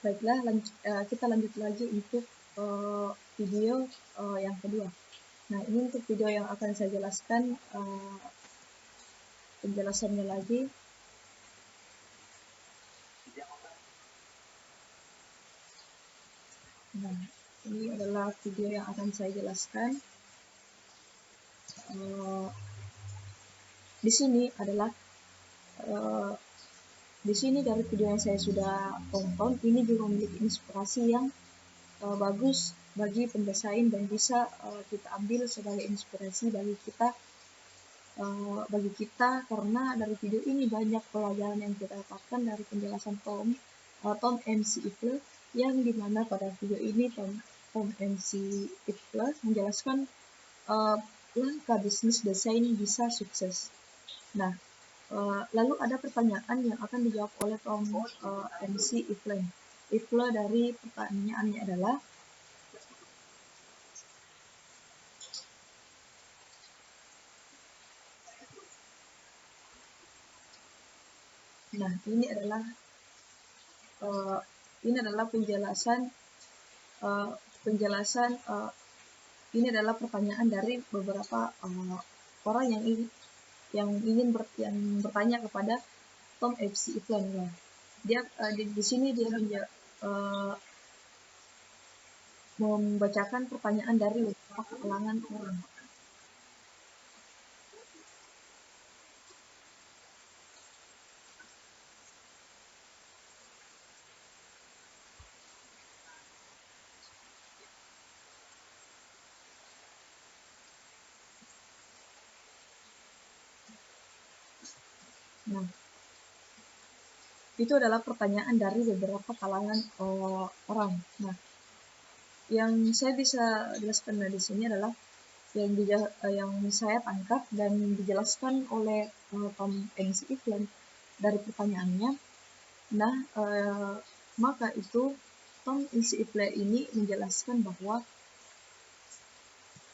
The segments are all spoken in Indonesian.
Baiklah, kita lanjut lagi untuk video yang kedua. Nah, ini untuk video yang akan saya jelaskan penjelasannya lagi. Nah, ini adalah video yang akan saya jelaskan. Di sini adalah di sini dari video yang saya sudah tonton, ini juga memiliki inspirasi yang bagus bagi pendesain dan bisa kita ambil sebagai inspirasi bagi kita karena dari video ini banyak pelajaran yang kita dapatkan dari penjelasan Tom MC Ifle, yang dimana pada video ini Tom MC Ifle menjelaskan langkah bisnis desain bisa sukses. Nah, lalu ada pertanyaan yang akan dijawab oleh Tom MC Ifle. Ifle dari pertanyaannya adalah, nah ini adalah penjelasan ini adalah pertanyaan dari beberapa orang yang ingin bertanya kepada Tom MC Ifle. Dia di sini dia membacakan pertanyaan dari beberapa kalangan orang. Nah, itu adalah pertanyaan dari beberapa kalangan orang. Nah, yang saya bisa jelaskan di sini adalah yang saya tangkap dan dijelaskan oleh Tom MC Ifle dari pertanyaannya. Nah, maka itu Tom MC Ifle ini menjelaskan bahwa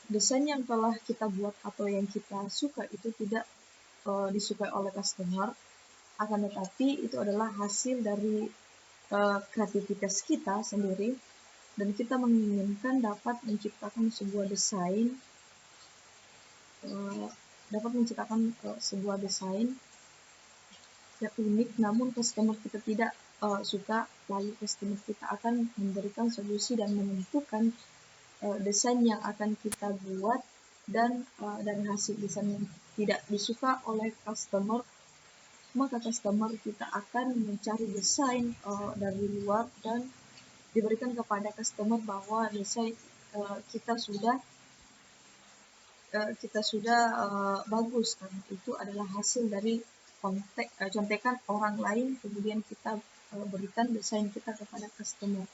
desain yang telah kita buat atau yang kita suka itu tidak disukai oleh customer, akan tetapi itu adalah hasil dari kreativitas kita sendiri, dan kita menginginkan dapat menciptakan sebuah desain yang unik, namun customer kita tidak suka, lalu customer kita akan memberikan solusi dan menentukan desain yang akan kita buat, dan dari hasil desain yang tidak disuka oleh customer, maka customer kita akan mencari desain dari luar dan diberikan kepada customer bahwa desain kita sudah bagus, karena itu adalah hasil dari contekan orang lain, kemudian kita berikan desain kita kepada customer.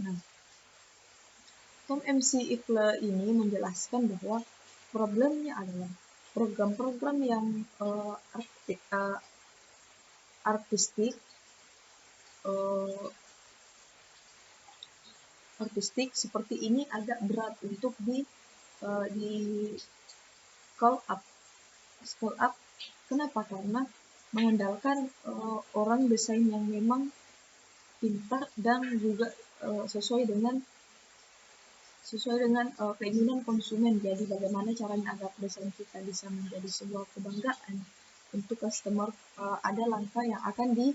Nah, Tom MC Ifle ini menjelaskan bahwa problemnya adalah program-program yang artistik seperti ini agak berat untuk di scale up. Kenapa? Karena mengandalkan orang desain yang memang pintar dan juga sesuai dengan keinginan konsumen. Jadi bagaimana caranya agar desain kita bisa menjadi sebuah kebanggaan untuk customer, ada langkah yang akan di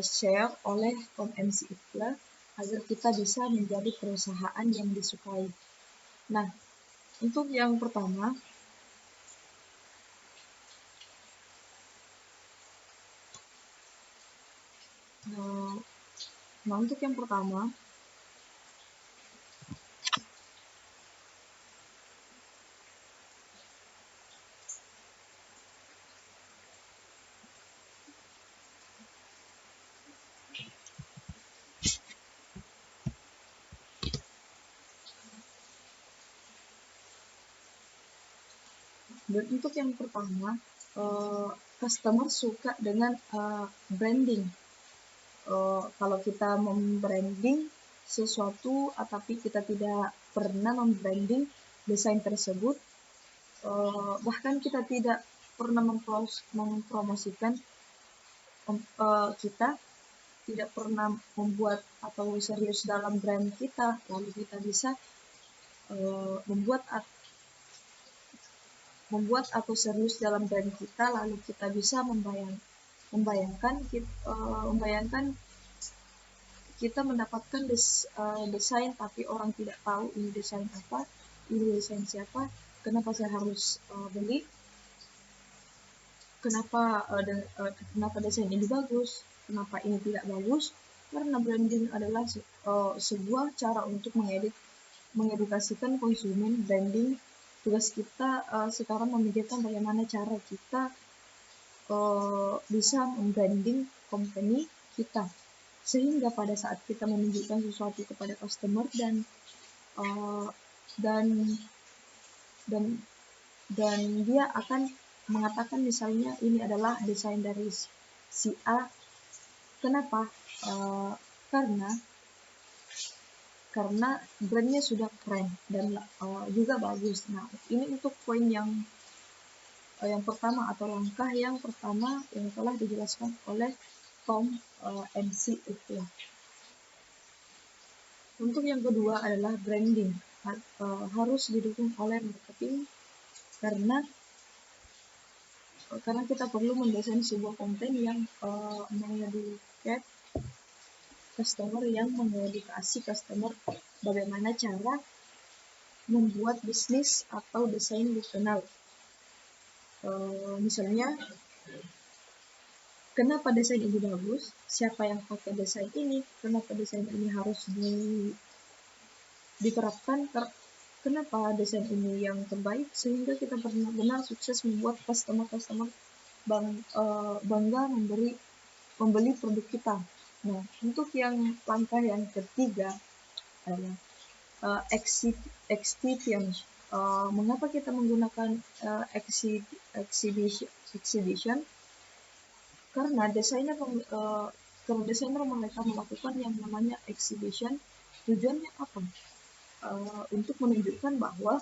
share oleh Tom MC Ifle agar kita bisa menjadi perusahaan yang disukai. Nah, untuk yang pertama, customer suka dengan branding. Kalau kita membranding sesuatu tapi kita tidak pernah membranding desain tersebut, bahkan kita tidak pernah mempromosikan kita tidak pernah membuat atau serius dalam brand kita, lalu kita bisa membuat atau serius dalam brand kita, lalu kita bisa membayangkan kita mendapatkan desain, tapi orang tidak tahu ini desain apa, ini desain siapa, kenapa saya harus beli, kenapa desain ini bagus, kenapa ini tidak bagus. Karena branding adalah sebuah cara untuk mengedukasikan konsumen. Branding, tugas kita sekarang memikirkan bagaimana cara kita bisa membranding company kita, sehingga pada saat kita menunjukkan sesuatu kepada customer dan dia akan mengatakan misalnya ini adalah desain dari si A. Kenapa? Karena brandnya sudah keren dan juga bagus. Nah, ini untuk poin yang pertama atau langkah yang pertama yang telah dijelaskan oleh Tom MC Iflah. Untuk yang kedua adalah branding. Harus didukung oleh marketing karena kita perlu mendesain sebuah konten yang mengedukasi customer bagaimana cara membuat bisnis atau desain dikenal. Misalnya, kenapa desain ini bagus? Siapa yang pakai desain ini? Kenapa desain ini harus diterapkan? Kenapa desain ini yang terbaik? Sehingga kita benar-benar sukses membuat customer bangga membeli produk kita. Nah, untuk yang langkah yang ketiga adalah exhibition. Mengapa kita menggunakan exhibition? Karena desainer mereka melakukan yang namanya exhibition. Tujuannya apa? Untuk menunjukkan bahwa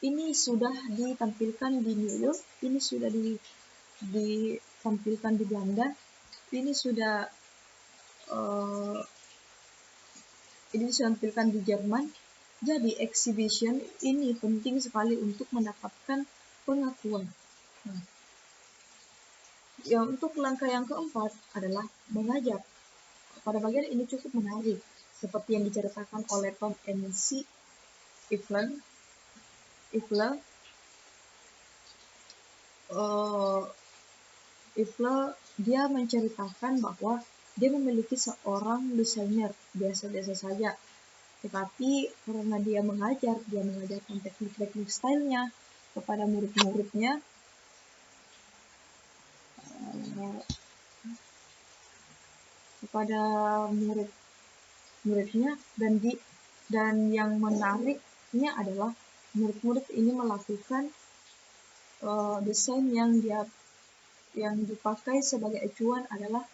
ini sudah ditampilkan di New York, ini sudah ditampilkan di Belanda, ini sudah ditampilkan di Jerman. Jadi exhibition ini penting sekali untuk mendapatkan pengakuan. Nah, untuk langkah yang keempat adalah mengajar. Pada bagian ini cukup menarik, seperti yang diceritakan oleh Tom MC Iflah. Dia menceritakan bahwa dia memiliki seorang desainer biasa-biasa saja, tetapi karena dia mengajarkan teknik-teknik stylenya kepada murid-muridnya, dan yang menariknya adalah murid-murid ini melakukan desain yang dipakai sebagai acuan adalah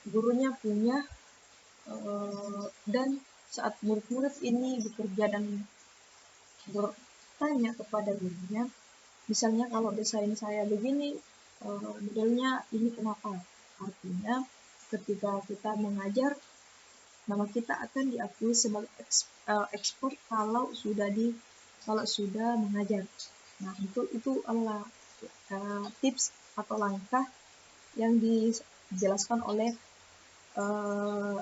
gurunya punya, dan saat murid-murid ini bekerja dan bertanya kepada gurunya, misalnya kalau desain saya begini, modelnya ini kenapa? Artinya ketika kita mengajar, nama kita akan diakui sebagai expert kalau sudah mengajar. Nah, itu adalah tips atau langkah yang dijelaskan oleh Tom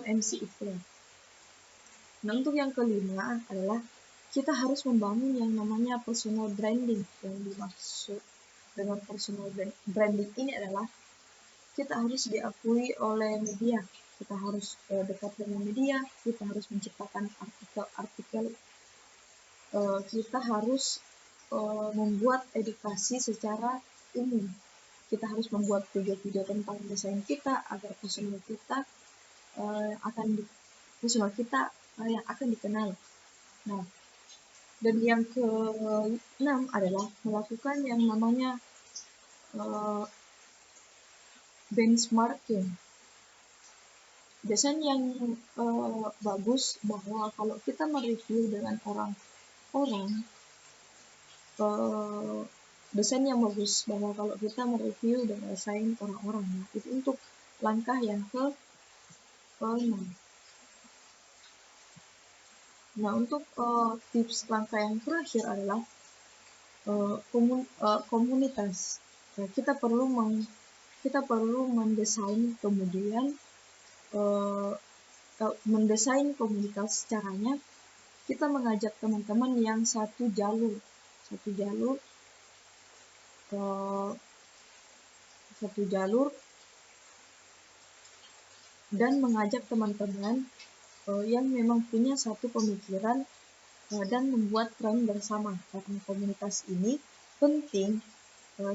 MC Iflah. Nah, untuk yang kelima adalah kita harus membangun yang namanya personal branding. Yang dimaksud dengan personal branding ini adalah kita harus diakui oleh media, kita harus dekat dengan media, kita harus menciptakan artikel-artikel, kita harus membuat edukasi secara umum, kita harus membuat video-video tentang desain kita agar personal kita yang akan dikenal. Nah, dan yang ke-6 adalah melakukan yang namanya benchmarking. Desain yang bagus bahwa kalau kita mereview dengan orang-orang, desain yang bagus, bahwa kalau kita mereview dan assign orang-orang. Nah, itu untuk langkah yang ke-6. Nah, untuk tips langkah yang terakhir adalah komunitas. Nah, kita perlu mendesain, kemudian mendesain komunitas. Caranya kita mengajak teman-teman yang satu jalur dan mengajak teman-teman yang memang punya satu pemikiran dan membuat tren bersama, karena komunitas ini penting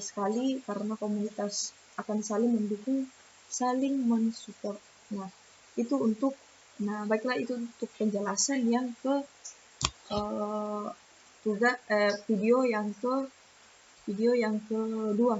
sekali, karena komunitas akan saling mendukung, saling mensupport. Nah, itu untuk baiklah, itu untuk penjelasan yang video yang kedua.